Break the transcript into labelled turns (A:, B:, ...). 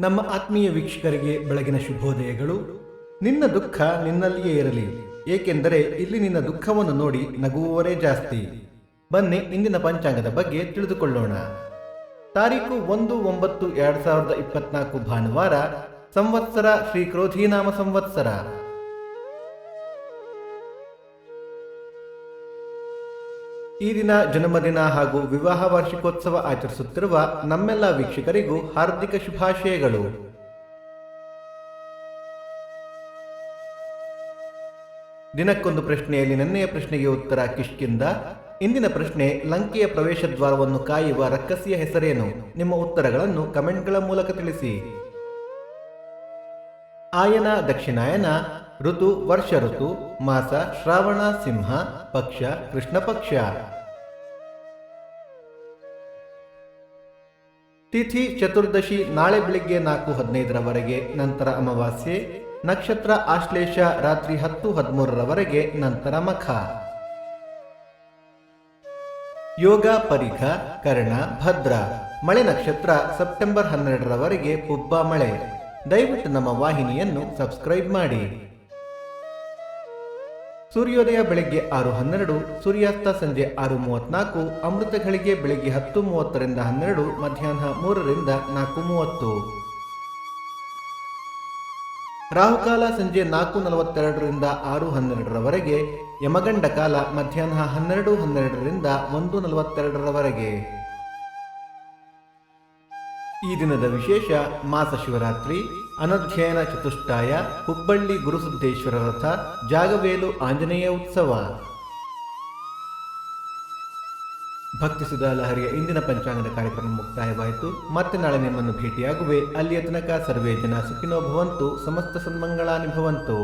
A: ನಮ್ಮ ಆತ್ಮೀಯ ವೀಕ್ಷಕರಿಗೆ ಬೆಳಗಿನ ಶುಭೋದಯಗಳು. ನಿನ್ನ ದುಃಖ ನಿನ್ನಲ್ಲಿಯೇ ಇರಲಿ, ಏಕೆಂದರೆ ಇಲ್ಲಿ ನಿನ್ನ ದುಃಖವನ್ನು ನೋಡಿ ನಗುವವರೇ ಜಾಸ್ತಿ. ಬನ್ನಿ ಇಂದಿನ ಪಂಚಾಂಗದ ಬಗ್ಗೆ ತಿಳಿದುಕೊಳ್ಳೋಣ. ತಾರೀಕು 1/9/2024 ಭಾನುವಾರ, ಸಂವತ್ಸರ ಶ್ರೀ ಕ್ರೋಧೀನಾಮ ಸಂವತ್ಸರ. ಈ ದಿನ ಜನ್ಮದಿನ ಹಾಗೂ ವಿವಾಹ ವಾರ್ಷಿಕೋತ್ಸವ ಆಚರಿಸುತ್ತಿರುವ ನಮ್ಮೆಲ್ಲ ವೀಕ್ಷಕರಿಗೂ ಹಾರ್ದಿಕ ಶುಭಾಶಯಗಳು. ದಿನಕ್ಕೊಂದು ಪ್ರಶ್ನೆಯಲ್ಲಿ ನೆನ್ನೆಯ ಪ್ರಶ್ನೆಗೆ ಉತ್ತರ ಕಿಷ್ಕಿಂದ. ಇಂದಿನ ಪ್ರಶ್ನೆ, ಲಂಕೆಯ ಪ್ರವೇಶ ದ್ವಾರವನ್ನು ಕಾಯುವ ರಕ್ಕಸಿಯ ಹೆಸರೇನು? ನಿಮ್ಮ ಉತ್ತರಗಳನ್ನು ಕಮೆಂಟ್ಗಳ ಮೂಲಕ ತಿಳಿಸಿ. ಆಯನ ದಕ್ಷಿಣಾಯನ, ಋತು ವರ್ಷ ಋತು, ಮಾಸ ಶ್ರಾವಣ ಸಿಂಹ, ಪಕ್ಷ ಕೃಷ್ಣ ಪಕ್ಷ. ತಿಥಿ ಚತುರ್ದಶಿ ನಾಳೆ ಬೆಳಿಗ್ಗೆ 4:15 ನಂತರ ಅಮಾವಾಸ್ಯೆ. ನಕ್ಷತ್ರ ಆಶ್ಲೇಷ ರಾತ್ರಿ 10:13 ನಂತರ ಮಖ. ಯೋಗ ಪರಿಘ, ಕರ್ಣ, ಭದ್ರ. ಮಳೆ ನಕ್ಷತ್ರ ಸೆಪ್ಟೆಂಬರ್ 12 ಪುಬ್ಬ ಮಳೆ. ದಯವಿಟ್ಟು ನಮ್ಮ ವಾಹಿನಿಯನ್ನು ಸಬ್ಸ್ಕ್ರೈಬ್ ಮಾಡಿ. ಸೂರ್ಯೋದಯ ಬೆಳಗ್ಗೆ 6:12, ಸೂರ್ಯಾಸ್ತ ಸಂಜೆ 6:34, ಅಮೃತ ಘಳಿಗೆ ಬೆಳಗ್ಗೆ 10:30 12, ಮಧ್ಯಾಹ್ನ 3 4:30. ರಾಹುಕಾಲ ಸಂಜೆ 4:42 6:12, ಯಮಗಂಡ ಕಾಲ ಮಧ್ಯಾಹ್ನ 12:12 1:42. ಈ ದಿನದ ವಿಶೇಷ: ಮಾಸ ಶಿವರಾತ್ರಿ, ಅನಧ್ಯಯನ ಚತುಷ್ಟಯ, ಹುಬ್ಬಳ್ಳಿ ಗುರುಸಿದ್ದೇಶ್ವರ ರಥ, ಜಾಗವೇಲು ಆಂಜನೇಯ ಉತ್ಸವ. ಭಕ್ತಿ ಸುಧಾ ಲಹರಿಯ ಇಂದಿನ ಪಂಚಾಂಗದ ಕಾರ್ಯಕ್ರಮ ಮುಕ್ತಾಯವಾಯಿತು. ಮತ್ತೆ ನಾಳೆ ನಿಮ್ಮನ್ನು ಭೇಟಿಯಾಗುವೆ. ಅಲ್ಲಿಯ ತನಕ ಸರ್ವೇ ಜನ ಸುಖಿನೋ ಭವಂತು, ಸಮಸ್ತ ಸನ್ಮಂಗಳಾನಿ ಭವಂತು.